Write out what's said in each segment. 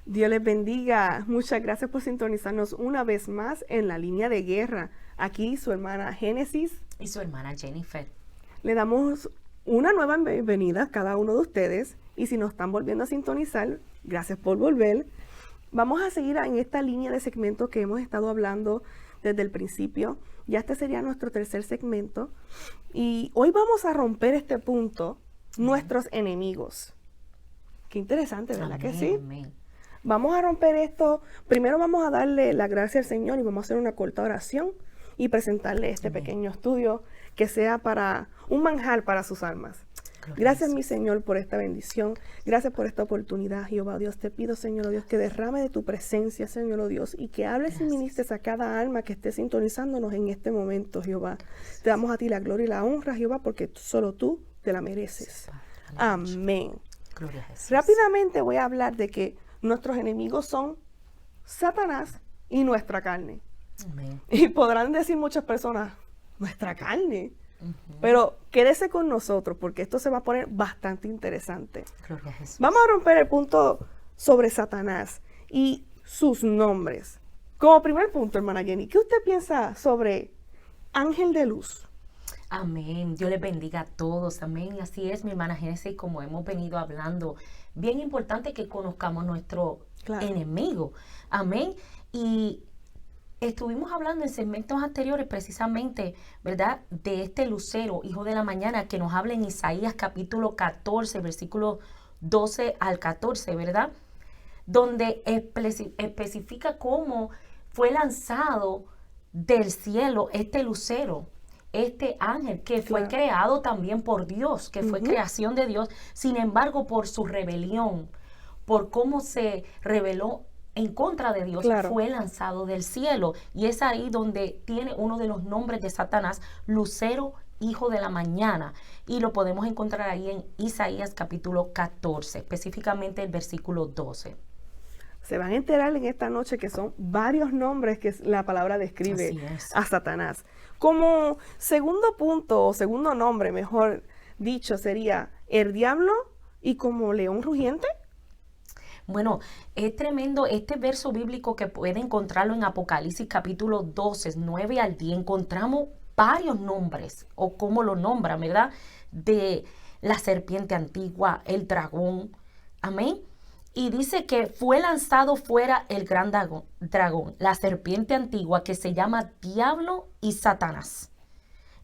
Dios les bendiga. Muchas gracias por sintonizarnos una vez más en la línea de guerra. Aquí su hermana Génesis y su hermana Jennifer. Le damos una nueva bienvenida a cada uno de ustedes y si nos están volviendo a sintonizar, gracias por volver. Vamos a seguir en esta línea de segmentos que hemos estado hablando desde el principio. Ya este sería nuestro tercer segmento y hoy vamos a romper este punto, nuestros enemigos. Qué interesante, ¿verdad que sí? Amén. Vamos a romper esto. Primero vamos a darle la gracia al Señor y vamos a hacer una corta oración y presentarle este pequeño estudio que sea para un manjar para sus almas. Gracias, mi Señor, por esta bendición. Gracias por esta oportunidad, Jehová Dios. Te pido, Señor, oh Dios, que derrame de tu presencia, Señor, oh Dios, y que hables y ministres a cada alma que esté sintonizándonos en este momento, Jehová. Te damos a ti la gloria y la honra, Jehová, porque solo tú te la mereces. Amén. Gloria a Jesús. Rápidamente voy a hablar de que nuestros enemigos son Satanás y nuestra carne. Amén. Y podrán decir muchas personas, nuestra carne. Pero quédese con nosotros porque esto se va a poner bastante interesante. Gloria a Jesús. Vamos a romper el punto sobre Satanás y sus nombres. Como primer punto, hermana Jenny, ¿qué usted piensa sobre ángel de luz? Amén. Dios les bendiga a todos. Amén. Así es, mi hermana Génesis, como hemos venido hablando. Bien importante que conozcamos nuestro enemigo. Amén. Y estuvimos hablando en segmentos anteriores precisamente, ¿verdad? De este lucero, hijo de la mañana, que nos habla en Isaías capítulo 14, versículos 12 al 14, ¿verdad? Donde especifica cómo fue lanzado del cielo este lucero, este ángel que fue creado también por Dios, que fue creación de Dios. Sin embargo, por su rebelión, por cómo se rebeló en contra de Dios, fue lanzado del cielo. Y es ahí donde tiene uno de los nombres de Satanás, lucero, hijo de la mañana. Y lo podemos encontrar ahí en Isaías capítulo 14, específicamente el versículo 12. Se van a enterar en esta noche que son varios nombres que la palabra describe a Satanás. Como segundo punto, o segundo nombre, mejor dicho, sería el diablo y como león rugiente. Bueno, es tremendo este verso bíblico que puede encontrarlo en Apocalipsis capítulo 12, 9 al 10. Encontramos varios nombres, o cómo lo nombran, ¿verdad? De la serpiente antigua, el dragón. Amén. Y dice que fue lanzado fuera el gran dragón, la serpiente antigua que se llama Diablo y Satanás,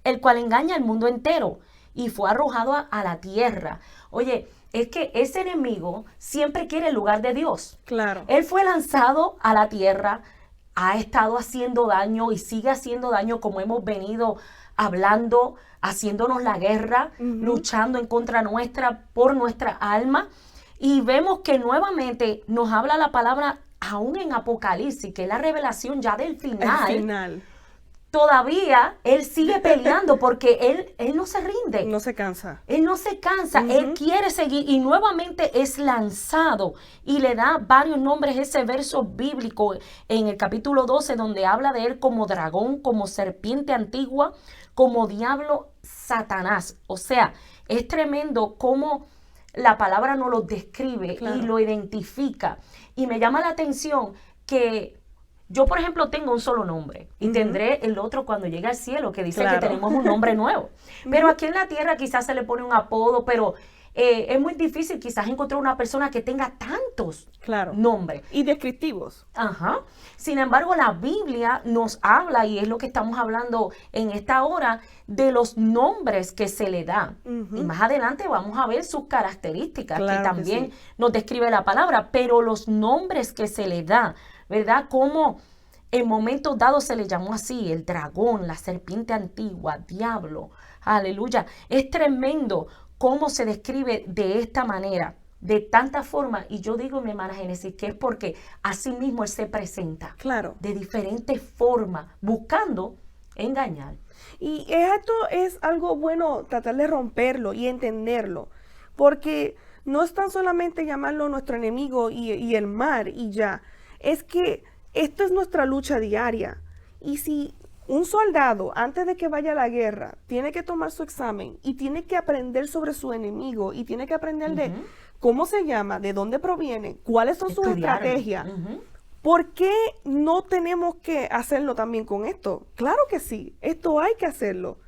el cual engaña al mundo entero y fue arrojado a la tierra. Oye, es que ese enemigo siempre quiere el lugar de Dios. Claro. Él fue lanzado a la tierra, ha estado haciendo daño y sigue haciendo daño como hemos venido hablando, haciéndonos la guerra, luchando en contra nuestra, por nuestra alma. Y vemos que nuevamente nos habla la palabra aún en Apocalipsis, que es la revelación ya del final. El final. Todavía él sigue peleando porque él no se rinde. No se cansa. Él no se cansa, él quiere seguir y nuevamente es lanzado y le da varios nombres ese verso bíblico en el capítulo 12 donde habla de él como dragón, como serpiente antigua, como diablo, Satanás. O sea, es tremendo cómo la palabra nos lo describe y lo identifica. Y me llama la atención que yo, por ejemplo, tengo un solo nombre y tendré el otro cuando llegue al cielo, que dice que tenemos un nombre nuevo. Pero aquí en la tierra quizás se le pone un apodo, pero es muy difícil quizás encontrar una persona que tenga tantos nombres. Y descriptivos. Ajá. Sin embargo, la Biblia nos habla, y es lo que estamos hablando en esta hora, de los nombres que se le dan. Y más adelante vamos a ver sus características, que también nos describe la palabra, pero los nombres que se le dan, ¿verdad? Como en momentos dados se le llamó así, el dragón, la serpiente antigua, diablo, aleluya. Es tremendo cómo se describe de esta manera, de tanta forma. Y yo digo, mi hermana Génesis, que es porque así mismo él se presenta. De diferentes formas, buscando engañar. Y esto es algo bueno, tratar de romperlo y entenderlo, porque no es tan solamente llamarlo nuestro enemigo y el mar y ya, es que esto es nuestra lucha diaria. Y si un soldado, antes de que vaya a la guerra, tiene que tomar su examen y tiene que aprender sobre su enemigo y tiene que aprender de cómo se llama, de dónde proviene, cuáles son sus estrategias. ¿Por qué no tenemos que hacerlo también con esto? Claro que sí, esto hay que hacerlo.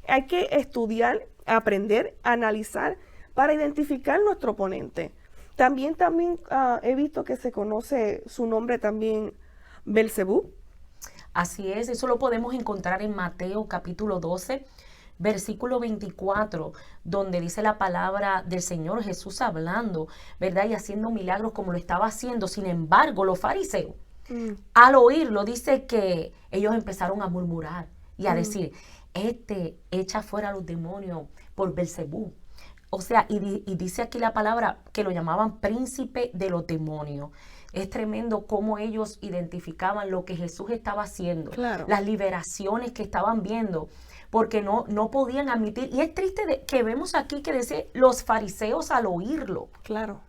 Hay que estudiar, aprender, analizar para identificar nuestro oponente. También he visto que se conoce su nombre también, Belcebú. Así es, eso lo podemos encontrar en Mateo capítulo 12, versículo 24, donde dice la palabra del Señor Jesús hablando, ¿verdad? Y haciendo milagros como lo estaba haciendo. Sin embargo, los fariseos, al oírlo, dice que ellos empezaron a murmurar y a decir, echa fuera a los demonios por Belcebú. O sea, y dice aquí la palabra que lo llamaban príncipe de los demonios. Es tremendo cómo ellos identificaban lo que Jesús estaba haciendo, las liberaciones que estaban viendo, porque no podían admitir. Y es triste que vemos aquí que dice los fariseos al oírlo. Claro.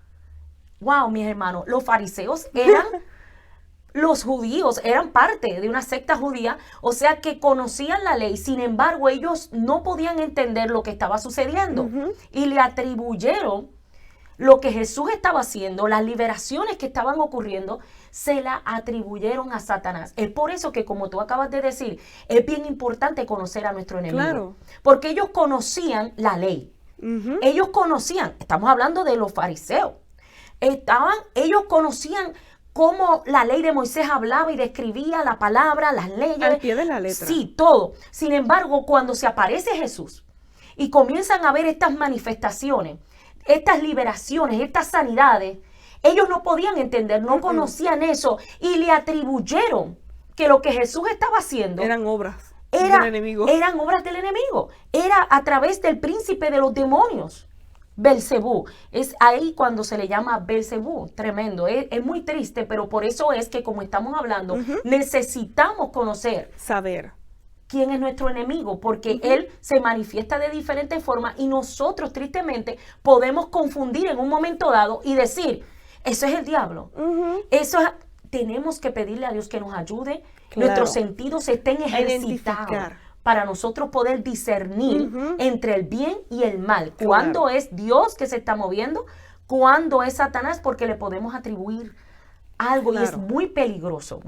Wow, mis hermanos, los fariseos eran los judíos, eran parte de una secta judía, o sea que conocían la ley. Sin embargo, ellos no podían entender lo que estaba sucediendo y le atribuyeron lo que Jesús estaba haciendo, las liberaciones que estaban ocurriendo, se la atribuyeron a Satanás. Es por eso que, como tú acabas de decir, es bien importante conocer a nuestro enemigo. Claro. Porque ellos conocían la ley. Ellos conocían, estamos hablando de los fariseos, ellos conocían cómo la ley de Moisés hablaba y describía la palabra, las leyes. Al pie de la letra. Sí, todo. Sin embargo, cuando se aparece Jesús y comienzan a ver estas manifestaciones, estas liberaciones, estas sanidades, ellos no podían entender, no conocían eso y le atribuyeron que lo que Jesús estaba haciendo eran obras del enemigo. Eran obras del enemigo. Era a través del príncipe de los demonios, Belcebú. Es ahí cuando se le llama Belcebú. Tremendo. Es muy triste, pero por eso es que, como estamos hablando, necesitamos conocer. Saber quién es nuestro enemigo, porque él se manifiesta de diferentes formas y nosotros tristemente podemos confundir en un momento dado y decir, eso es el diablo. Tenemos que pedirle a Dios que nos ayude, nuestros sentidos estén ejercitados para nosotros poder discernir entre el bien y el mal. Cuándo es Dios que se está moviendo, cuándo es Satanás, porque le podemos atribuir algo y es muy peligroso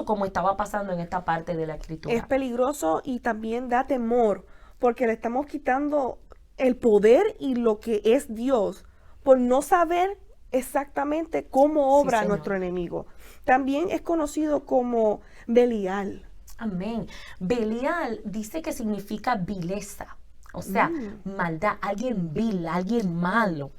como estaba pasando en esta parte de la escritura. Es peligroso y también da temor porque le estamos quitando el poder y lo que es Dios por no saber exactamente cómo obra nuestro enemigo. También es conocido como Belial. Amén. Belial dice que significa vileza, o sea, maldad, alguien vil, alguien malo.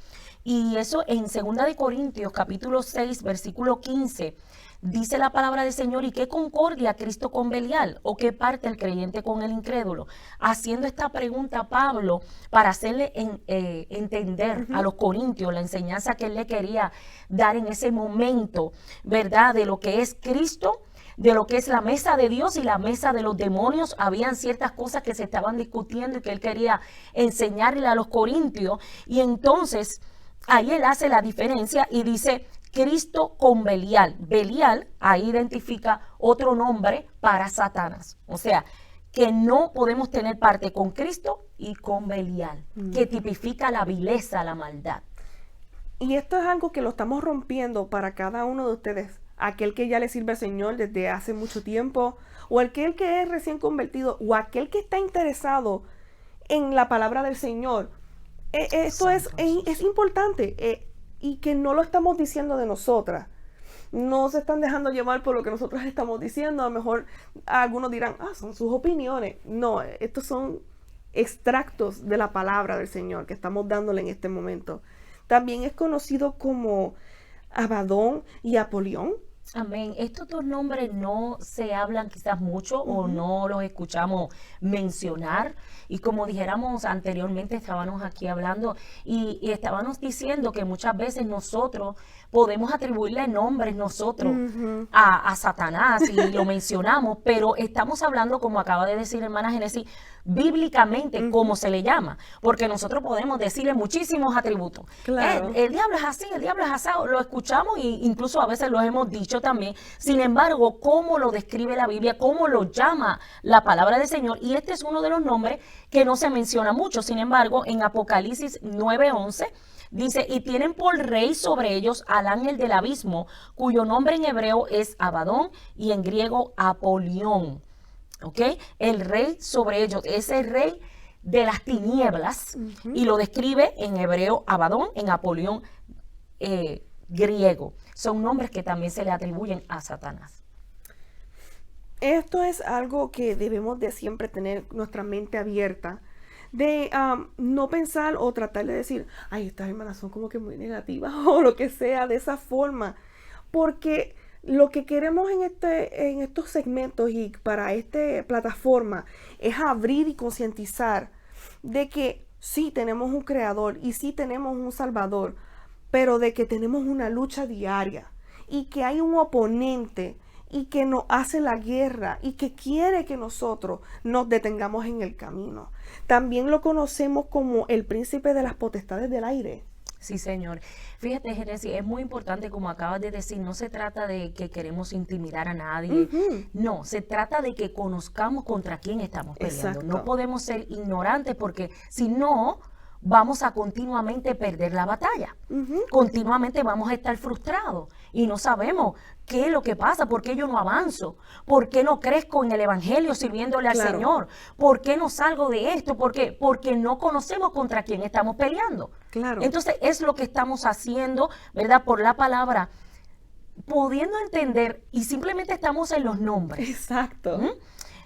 Y eso en 2 de Corintios, capítulo 6, versículo 15, dice la palabra del Señor, ¿y qué concordia Cristo con Belial? ¿O qué parte el creyente con el incrédulo? Haciendo esta pregunta Pablo para hacerle entender a los corintios la enseñanza que él le quería dar en ese momento, ¿verdad? De lo que es Cristo, de lo que es la mesa de Dios y la mesa de los demonios. Habían ciertas cosas que se estaban discutiendo y que él quería enseñarle a los corintios. Y entonces ahí él hace la diferencia y dice Cristo con Belial. Belial ahí identifica otro nombre para Satanás. O sea, que no podemos tener parte con Cristo y con Belial, que tipifica la vileza, la maldad. Y esto es algo que lo estamos rompiendo para cada uno de ustedes. Aquel que ya le sirve al Señor desde hace mucho tiempo, o aquel que es recién convertido, o aquel que está interesado en la palabra del Señor. Esto es importante y que no lo estamos diciendo de nosotras. No se están dejando llevar por lo que nosotros estamos diciendo. A lo mejor algunos dirán, son sus opiniones. No, estos son extractos de la palabra del Señor que estamos dándole en este momento. También es conocido como Abadón y Apolión. Amén. Estos dos nombres no se hablan quizás mucho o no los escuchamos mencionar. Y como dijéramos anteriormente, estábamos aquí hablando y estábamos diciendo que muchas veces nosotros podemos atribuirle nombres nosotros a Satanás y lo mencionamos, pero estamos hablando, como acaba de decir hermana Génesis, bíblicamente cómo se le llama, porque nosotros podemos decirle muchísimos atributos. Claro. El diablo es así, el diablo es asado, lo escuchamos e incluso a veces lo hemos dicho también. Sin embargo, cómo lo describe la Biblia, cómo lo llama la palabra del Señor, y este es uno de los nombres que no se menciona mucho. Sin embargo, en Apocalipsis 9:11 Dice, y tienen por rey sobre ellos al ángel del abismo, cuyo nombre en hebreo es Abadón y en griego Apolión. ¿Ok? El rey sobre ellos, ese rey de las tinieblas, y lo describe en hebreo Abadón, en Apolión griego. Son nombres que también se le atribuyen a Satanás. Esto es algo que debemos de siempre tener nuestra mente abierta, de no pensar o tratar de decir, ay, estas hermanas son como que muy negativas o lo que sea, de esa forma, porque lo que queremos en estos segmentos y para esta plataforma es abrir y concientizar de que sí tenemos un creador y sí tenemos un salvador, pero de que tenemos una lucha diaria y que hay un oponente y que nos hace la guerra y que quiere que nosotros nos detengamos en el camino. También lo conocemos como el príncipe de las potestades del aire. Sí, Señor. Fíjate, Génesis, es muy importante, como acabas de decir, no se trata de que queremos intimidar a nadie. No, se trata de que conozcamos contra quién estamos peleando. Exacto. No podemos ser ignorantes porque si no, vamos a continuamente perder la batalla. Continuamente vamos a estar frustrados y no sabemos qué es lo que pasa, por qué yo no avanzo, por qué no crezco en el evangelio sirviéndole al Señor, por qué no salgo de esto, porque no conocemos contra quién estamos peleando. Entonces es lo que estamos haciendo, ¿verdad? Por la palabra, pudiendo entender y simplemente estamos en los nombres. Exacto.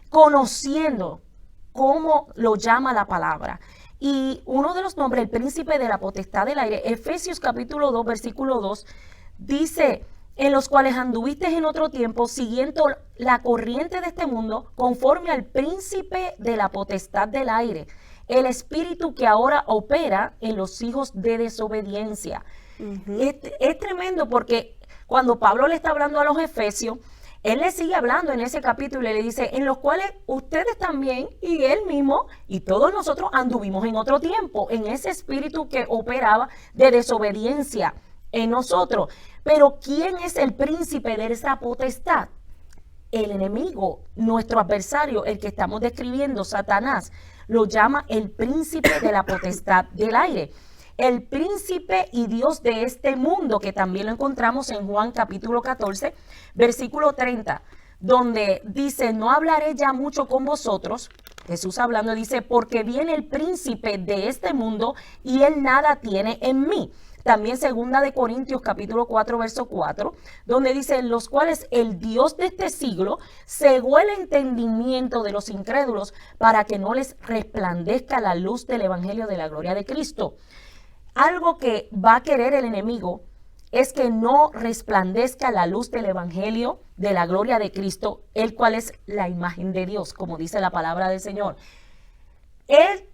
Conociendo cómo lo llama la palabra. Y uno de los nombres, el príncipe de la potestad del aire, Efesios capítulo 2, versículo 2, dice, en los cuales anduviste en otro tiempo, siguiendo la corriente de este mundo, conforme al príncipe de la potestad del aire, el espíritu que ahora opera en los hijos de desobediencia. Es tremendo porque cuando Pablo le está hablando a los efesios, él le sigue hablando en ese capítulo y le dice, en los cuales ustedes también y él mismo y todos nosotros anduvimos en otro tiempo, en ese espíritu que operaba de desobediencia en nosotros. Pero ¿quién es el príncipe de esa potestad? El enemigo, nuestro adversario, el que estamos describiendo, Satanás, lo llama el príncipe de la potestad del aire. El príncipe y Dios de este mundo, que también lo encontramos en Juan capítulo 14, versículo 30, donde dice, no hablaré ya mucho con vosotros. Jesús hablando dice, porque viene el príncipe de este mundo y él nada tiene en mí. También segunda de Corintios capítulo 4, verso 4, donde dice, en los cuales el Dios de este siglo cegó el entendimiento de los incrédulos para que no les resplandezca la luz del evangelio de la gloria de Cristo. Algo que va a querer el enemigo es que no resplandezca la luz del evangelio de la gloria de Cristo, el cual es la imagen de Dios, como dice la palabra del Señor. Él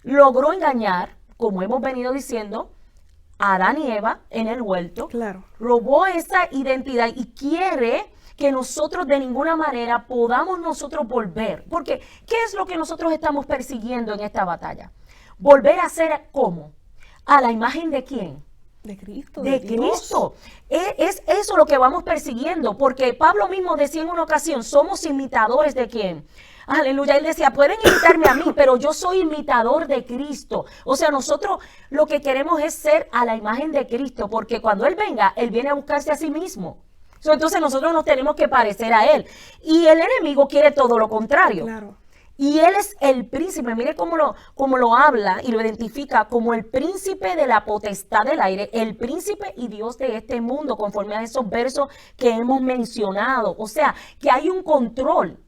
logró engañar, como hemos venido diciendo, a Adán y Eva en el huerto. Robó esa identidad y quiere que nosotros de ninguna manera podamos nosotros volver. Porque, ¿qué es lo que nosotros estamos persiguiendo en esta batalla? Volver a ser ¿cómo? ¿A la imagen de quién? De Cristo. De Cristo. Es eso lo que vamos persiguiendo, porque Pablo mismo decía en una ocasión, somos imitadores de quién. Aleluya, él decía, pueden imitarme a mí, pero yo soy imitador de Cristo. O sea, nosotros lo que queremos es ser a la imagen de Cristo, porque cuando Él venga, Él viene a buscarse a sí mismo. Entonces nosotros nos tenemos que parecer a Él. Y el enemigo quiere todo lo contrario. Y Él es el príncipe, mire cómo lo habla y lo identifica como el príncipe de la potestad del aire, el príncipe y Dios de este mundo, conforme a esos versos que hemos mencionado. O sea, que hay un control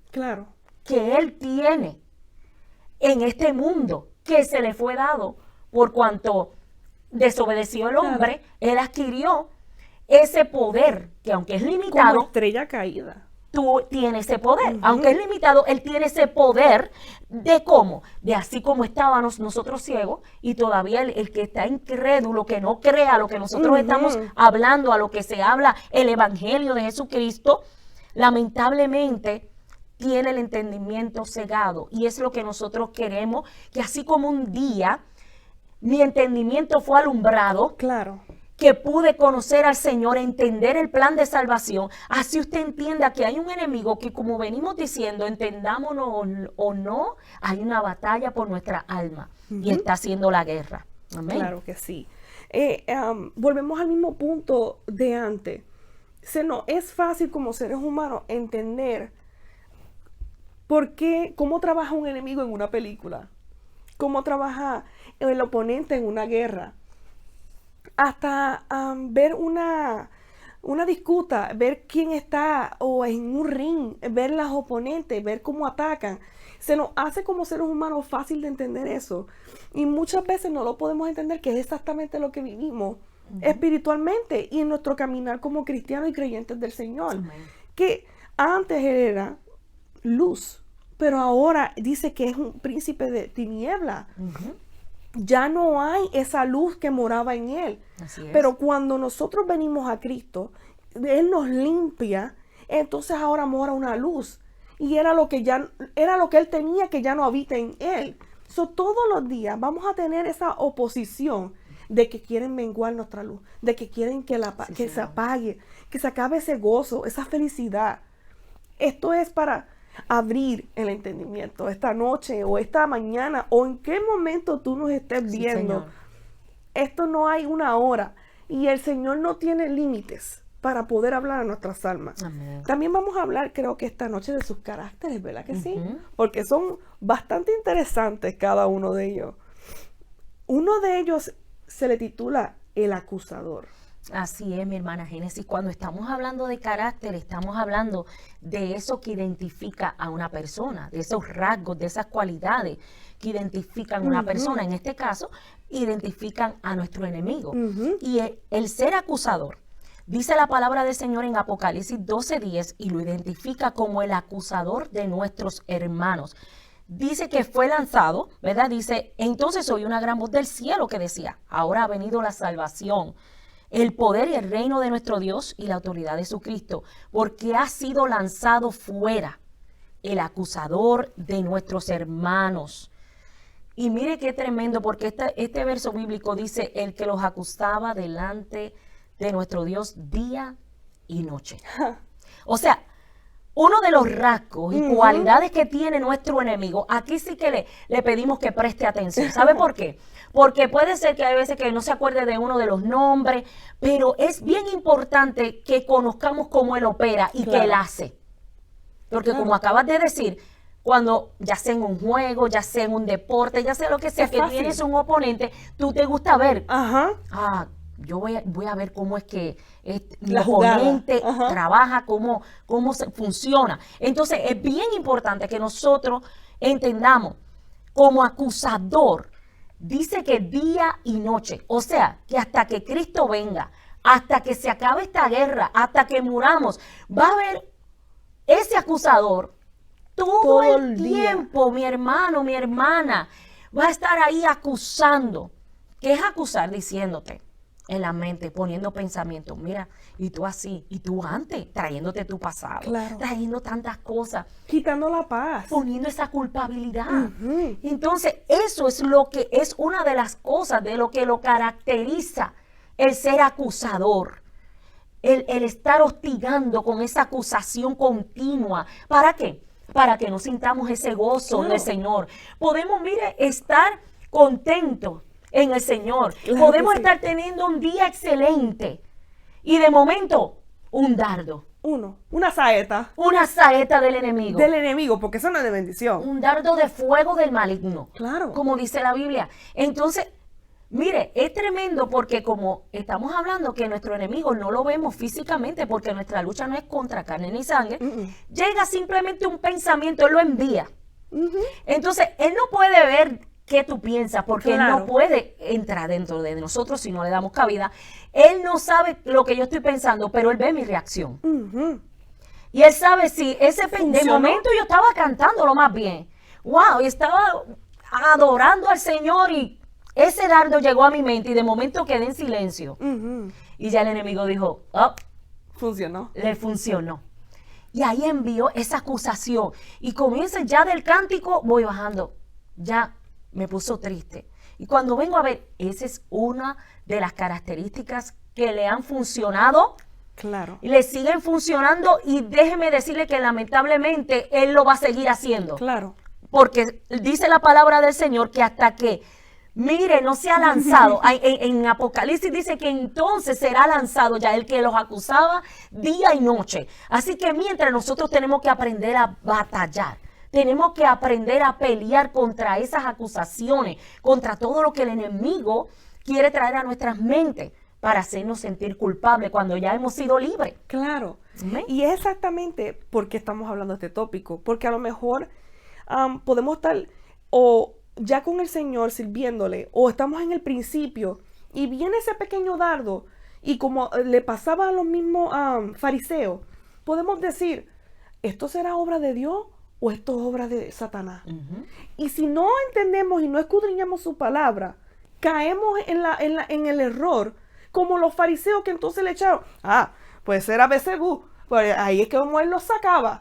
que Él tiene en este mundo que se le fue dado por cuanto desobedeció el hombre. Él adquirió ese poder que aunque es limitado. Como estrella caída. Tú tienes ese poder, aunque es limitado, Él tiene ese poder de cómo, de así como estábamos nosotros ciegos y todavía el que está incrédulo, que no crea lo que nosotros estamos hablando, a lo que se habla el evangelio de Jesucristo, lamentablemente tiene el entendimiento cegado y es lo que nosotros queremos, que así como un día mi entendimiento fue alumbrado, que pude conocer al Señor, entender el plan de salvación, así usted entienda que hay un enemigo que, como venimos diciendo, entendámonos o no, hay una batalla por nuestra alma y está haciendo la guerra. Amén. Claro que sí. volvemos al mismo punto de antes. Es fácil como seres humanos entender cómo trabaja un enemigo en una película, cómo trabaja el oponente en una guerra, hasta ver una disputa, ver quién está o en un ring, ver los oponentes, ver cómo atacan. Se nos hace como seres humanos fácil de entender eso. Y muchas veces no lo podemos entender, que es exactamente lo que vivimos espiritualmente y en nuestro caminar como cristianos y creyentes del Señor. Que antes era luz, pero ahora dice que es un príncipe de tiniebla. Ya no hay esa luz que moraba en él. Pero cuando nosotros venimos a Cristo, Él nos limpia, entonces ahora mora una luz. Y era lo que Él tenía, que ya no habita en Él. Todos los días vamos a tener esa oposición de que quieren menguar nuestra luz, de que quieren que se apague, que se acabe ese gozo, esa felicidad. Esto es para abrir el entendimiento esta noche o esta mañana o en qué momento tú nos estés viendo. Esto no hay una hora y el Señor no tiene límites para poder hablar a nuestras almas. Amén. También vamos a hablar, creo que esta noche, de sus caracteres, ¿verdad que sí? Porque son bastante interesantes cada uno de ellos. Uno de ellos se le titula el acusador. Así es, mi hermana Génesis. Cuando estamos hablando de carácter, estamos hablando de eso que identifica a una persona, de esos rasgos, de esas cualidades que identifican a una persona. En este caso, identifican a nuestro enemigo. Y el ser acusador, dice la palabra del Señor en Apocalipsis 12:10, y lo identifica como el acusador de nuestros hermanos. Dice que fue lanzado, ¿verdad? Dice, entonces oí una gran voz del cielo que decía, ahora ha venido la salvación, el poder y el reino de nuestro Dios y la autoridad de su Cristo, porque ha sido lanzado fuera el acusador de nuestros hermanos. Y mire qué tremendo, porque este verso bíblico dice, el que los acusaba delante de nuestro Dios día y noche. O sea, uno de los rasgos y cualidades que tiene nuestro enemigo, aquí sí que le pedimos que preste atención. ¿Sabe por qué? Porque puede ser que hay veces que no se acuerde de uno de los nombres, pero es bien importante que conozcamos cómo él opera y qué él hace. Porque como acabas de decir, cuando ya sea en un juego, ya sea en un deporte, ya sea lo que sea, que tienes un oponente, tú te gusta ver. Yo voy a ver cómo es que mi oponente trabaja, cómo funciona. Entonces, es bien importante que nosotros entendamos, como acusador, dice que día y noche, o sea, que hasta que Cristo venga, hasta que se acabe esta guerra, hasta que muramos, va a haber ese acusador todo el tiempo, mi hermano, mi hermana, va a estar ahí acusando. ¿Qué es acusar? Diciéndote en la mente, poniendo pensamientos, mira, y tú así, y tú antes, trayéndote tu pasado, trayendo tantas cosas, quitando la paz, poniendo esa culpabilidad. Entonces, eso es lo que es una de las cosas de lo que lo caracteriza el ser acusador, el estar hostigando con esa acusación continua. ¿Para qué? Para que no sintamos ese gozo del Señor. Podemos, mire, estar contentos en el Señor. Podemos estar teniendo un día excelente y de momento un dardo. Una saeta. Una saeta del enemigo. Del enemigo, porque eso no es de bendición. Un dardo de fuego del maligno. Claro. Como dice la Biblia. Entonces, mire, es tremendo porque como estamos hablando que nuestro enemigo no lo vemos físicamente porque nuestra lucha no es contra carne ni sangre, llega simplemente un pensamiento, él lo envía. Entonces, él no puede ver qué tú piensas, porque él no puede entrar dentro de nosotros si no le damos cabida. Él no sabe lo que yo estoy pensando, pero él ve mi reacción. Y él sabe si de momento yo estaba cantando lo más bien. Wow, y estaba adorando al Señor y ese dardo llegó a mi mente y de momento quedé en silencio. Y ya el enemigo dijo, funcionó. Le funcionó. Y ahí envió esa acusación. Y comienza ya del cántico, voy bajando. Ya me puso triste. Y cuando vengo a ver, esa es una de las características que le han funcionado. Claro. Y le siguen funcionando y déjeme decirle que lamentablemente él lo va a seguir haciendo. Claro. Porque dice la palabra del Señor que hasta que Mire, no se ha lanzado. En Apocalipsis dice que entonces será lanzado ya el que los acusaba día y noche. Así que mientras nosotros tenemos que aprender a batallar, tenemos que aprender a pelear contra esas acusaciones, contra todo lo que el enemigo quiere traer a nuestras mentes para hacernos sentir culpables cuando ya hemos sido libres. Claro. ¿Sí? Y es exactamente por qué estamos hablando de este tópico. Porque a lo mejor podemos estar o ya con el Señor sirviéndole, o estamos en el principio y viene ese pequeño dardo y como le pasaba a los mismos fariseos, podemos decir, ¿esto será obra de Dios o esto es obra de Satanás? Y si no entendemos y no escudriñamos su palabra, caemos en el error, como los fariseos que entonces le echaron, pues era Beelzebú, pues ahí es que él los sacaba.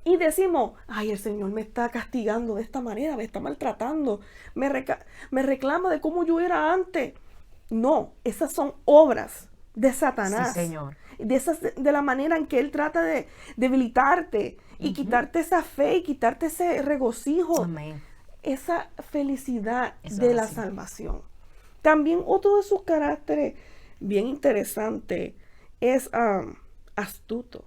Y decimos, ay, el Señor me está castigando de esta manera, me está maltratando, me reclama de cómo yo era antes. No, esas son obras de Satanás. Sí, Señor. De la manera en que Él trata de debilitarte y quitarte esa fe y quitarte ese regocijo, Amén. esa felicidad Eso de es la así. salvación. También otro de sus caracteres bien interesante es astuto.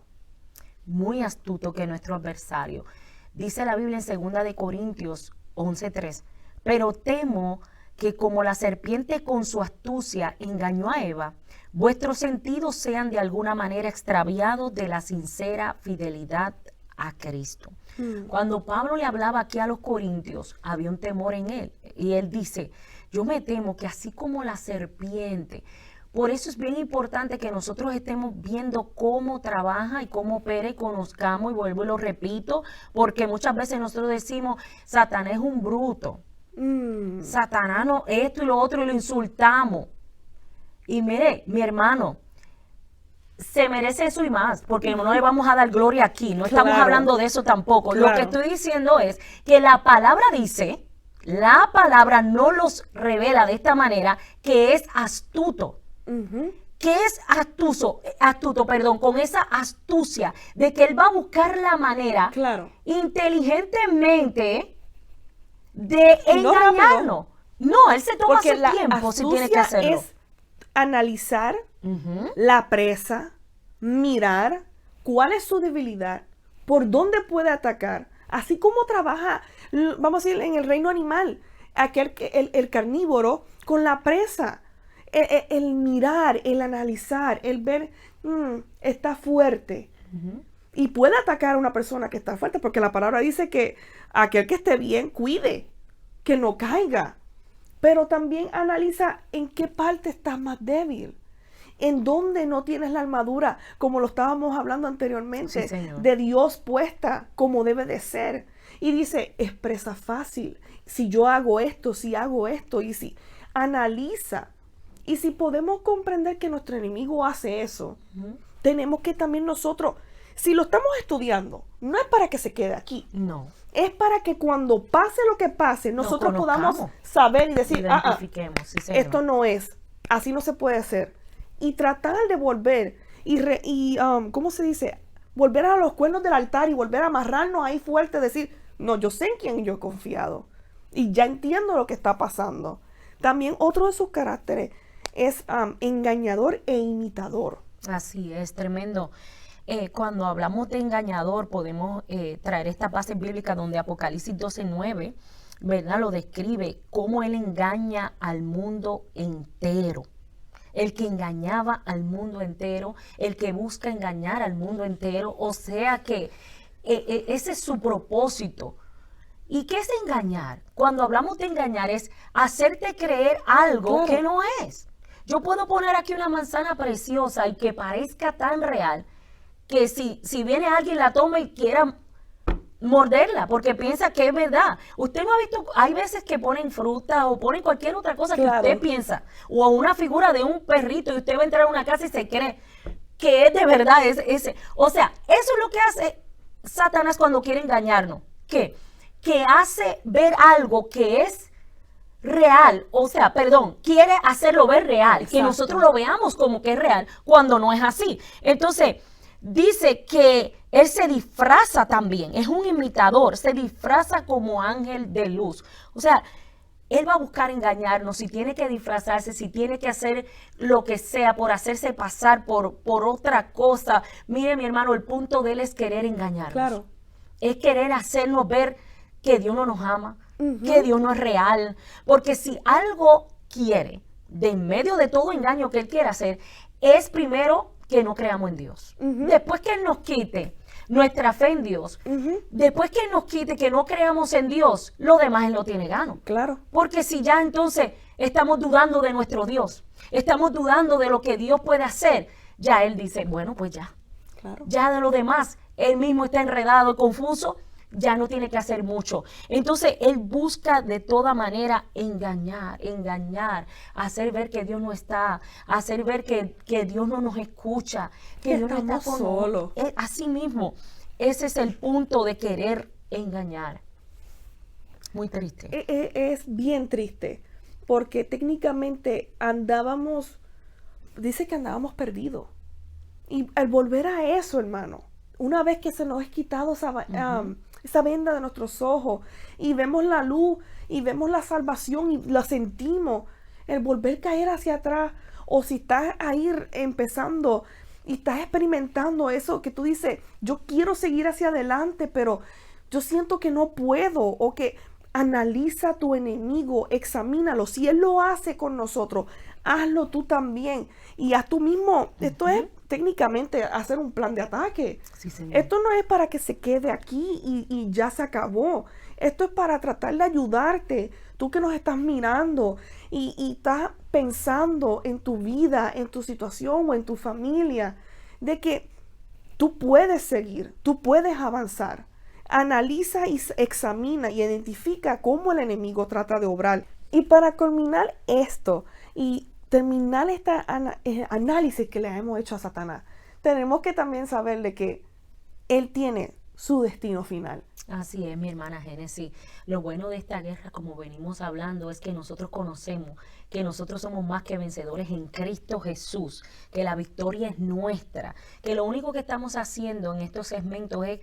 Muy astuto que nuestro adversario. Dice la Biblia en 2 de Corintios 11:3, pero temo que como la serpiente con su astucia engañó a Eva, vuestros sentidos sean de alguna manera extraviados de la sincera fidelidad a Cristo. Cuando Pablo le hablaba aquí a los corintios, había un temor en él. Y él dice, yo me temo que así como la serpiente. Por eso es bien importante que nosotros estemos viendo cómo trabaja y cómo opera y conozcamos, y vuelvo y lo repito, porque muchas veces nosotros decimos, Satanás es un bruto, Satanás no, esto y lo otro, y lo insultamos. Y mire, mi hermano, se merece eso y más, porque no le vamos a dar gloria aquí, no estamos hablando de eso tampoco. Claro. Lo que estoy diciendo es que la palabra dice, la palabra no los revela de esta manera, que es astuto. Que es astuto, con esa astucia de que él va a buscar la manera inteligentemente de engañarnos. No, él se toma su tiempo si tiene que hacerlo. Es analizar la presa, mirar cuál es su debilidad, por dónde puede atacar, así como trabaja, vamos a decir, en el reino animal, el carnívoro con la presa. El mirar, el analizar, el ver, está fuerte. Y puede atacar a una persona que está fuerte, porque la palabra dice que aquel que esté bien, cuide, que no caiga. Pero también analiza en qué parte estás más débil, en dónde no tienes la armadura, como lo estábamos hablando anteriormente, de Dios puesta como debe de ser. Y dice, es presa fácil, si yo hago esto, y si analiza. Y si podemos comprender que nuestro enemigo hace eso, tenemos que también nosotros, si lo estamos estudiando, no es para que se quede aquí. No. Es para que cuando pase lo que pase, nosotros podamos saber y decir, esto no es, así no se puede hacer. Y tratar de volver, ¿cómo se dice? Volver a los cuernos del altar y volver a amarrarnos ahí fuerte, decir, no, yo sé en quién yo he confiado. Y ya entiendo lo que está pasando. También otro de sus caracteres es engañador e imitador. Así es, tremendo. Cuando hablamos de engañador, podemos traer esta base bíblica donde Apocalipsis 12:9, ¿verdad? Lo describe cómo él engaña al mundo entero. El que engañaba al mundo entero, el que busca engañar al mundo entero, o sea que ese es su propósito. ¿Y qué es engañar? Cuando hablamos de engañar es hacerte creer algo que no es. Yo puedo poner aquí una manzana preciosa y que parezca tan real que si viene alguien la toma y quiera morderla porque piensa que es verdad. Usted no ha visto, hay veces que ponen fruta o ponen cualquier otra cosa que usted piensa, o una figura de un perrito y usted va a entrar a una casa y se cree que es de verdad ese. O sea, eso es lo que hace Satanás cuando quiere engañarnos. ¿Qué? Que hace ver algo que es real, quiere hacerlo ver real. Exacto. Que nosotros lo veamos como que es real, cuando no es así. Entonces, dice que él se disfraza también, es un imitador, se disfraza como ángel de luz. O sea, él va a buscar engañarnos, si tiene que disfrazarse, si tiene que hacer lo que sea por hacerse pasar por otra cosa. Mire, mi hermano, el punto de él es querer engañarnos. Claro. Es querer hacernos ver que Dios no nos ama, que Dios no es real. Porque si algo quiere, de en medio de todo engaño que él quiere hacer, es primero que no creamos en Dios. Después que él nos quite nuestra fe en Dios, después que él nos quite que no creamos en Dios, lo demás él lo tiene gano. Claro. Porque si ya entonces estamos dudando de nuestro Dios, estamos dudando de lo que Dios puede hacer, ya él dice, bueno, pues ya. Claro. Ya de lo demás, él mismo está enredado, confuso, ya no tiene que hacer mucho. Entonces, él busca de toda manera engañar, hacer ver que Dios no está, hacer ver que Dios no nos escucha, que Dios no está con nosotros. Así mismo, ese es el punto de querer engañar. Muy triste. Es bien triste, porque técnicamente dice que andábamos perdidos. Y al volver a eso, hermano, una vez que se nos es quitado esa venda de nuestros ojos y vemos la luz y vemos la salvación y la sentimos, el volver a caer hacia atrás, o si estás ahí empezando y estás experimentando eso que tú dices, yo quiero seguir hacia adelante, pero yo siento que no puedo, o que analiza a tu enemigo, examínalo. Si él lo hace con nosotros, hazlo tú también. Y haz tú mismo. Esto es técnicamente hacer un plan de ataque. Sí, señor. Esto no es para que se quede aquí y ya se acabó. Esto es para tratar de ayudarte. Tú que nos estás mirando y estás pensando en tu vida, en tu situación o en tu familia, de que tú puedes seguir, tú puedes avanzar. Analiza y examina y identifica cómo el enemigo trata de obrar. Y para culminar esto y terminar este análisis que le hemos hecho a Satanás, tenemos que también saber de que él tiene su destino final. Así es, mi hermana Génesis. Lo bueno de esta guerra, como venimos hablando, es que nosotros conocemos que nosotros somos más que vencedores en Cristo Jesús, que la victoria es nuestra, que lo único que estamos haciendo en estos segmentos es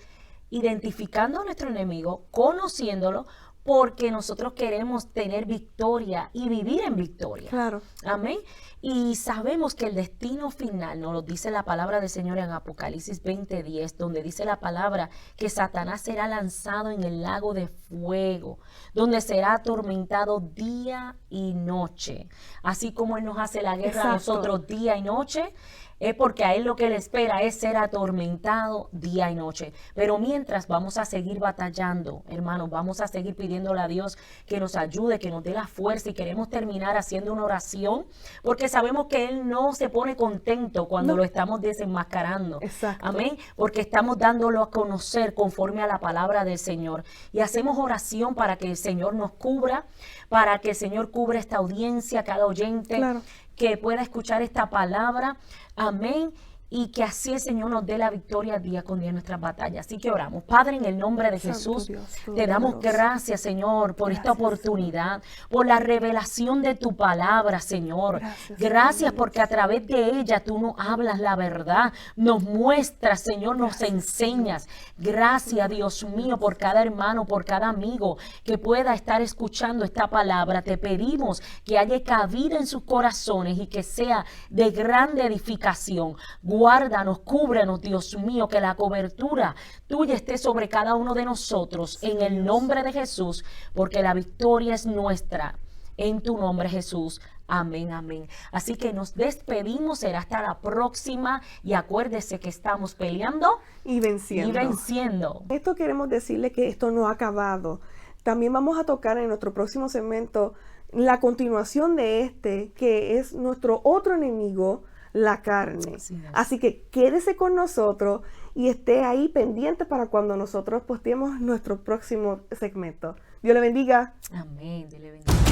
identificando a nuestro enemigo, conociéndolo, porque nosotros queremos tener victoria y vivir en victoria. Claro. Amén. Y sabemos que el destino final nos lo dice la palabra del Señor en Apocalipsis 20:10, donde dice la palabra que Satanás será lanzado en el lago de fuego, donde será atormentado día y noche. Así como Él nos hace la guerra a nosotros día y noche, es porque a él lo que le espera es ser atormentado día y noche. Pero mientras vamos a seguir batallando, hermanos, vamos a seguir pidiéndole a Dios que nos ayude, que nos dé la fuerza, y queremos terminar haciendo una oración, porque sabemos que Él no se pone contento cuando lo estamos desenmascarando. Exacto. Amén. Porque estamos dándolo a conocer conforme a la palabra del Señor. Y hacemos oración para que el Señor nos cubra, para que el Señor cubra esta audiencia, cada oyente. Claro. Que pueda escuchar esta palabra, amén, y que así el Señor nos dé la victoria día con día en nuestras batallas. Así que oramos. Padre, en el nombre de Jesús, Dios, te damos gracias, Señor, por esta oportunidad, por la revelación de tu palabra, Señor. Gracias porque a través de ella tú nos hablas la verdad, nos muestras, Señor, nos enseñas. Gracias, Dios mío, por cada hermano, por cada amigo que pueda estar escuchando esta palabra. Te pedimos que haya cabida en sus corazones y que sea de grande edificación. Guárdanos, cúbrenos, Dios mío, que la cobertura tuya esté sobre cada uno de nosotros, en el nombre de Jesús, porque la victoria es nuestra. En tu nombre, Jesús. Amén, amén. Así que nos despedimos, será hasta la próxima, y acuérdese que estamos peleando y venciendo. Esto queremos decirle que esto no ha acabado. También vamos a tocar en nuestro próximo segmento la continuación de este, que es nuestro otro enemigo, la carne. Así que quédese con nosotros y esté ahí pendiente para cuando nosotros posteemos nuestro próximo segmento. Dios le bendiga. Amén. Dios le bendiga.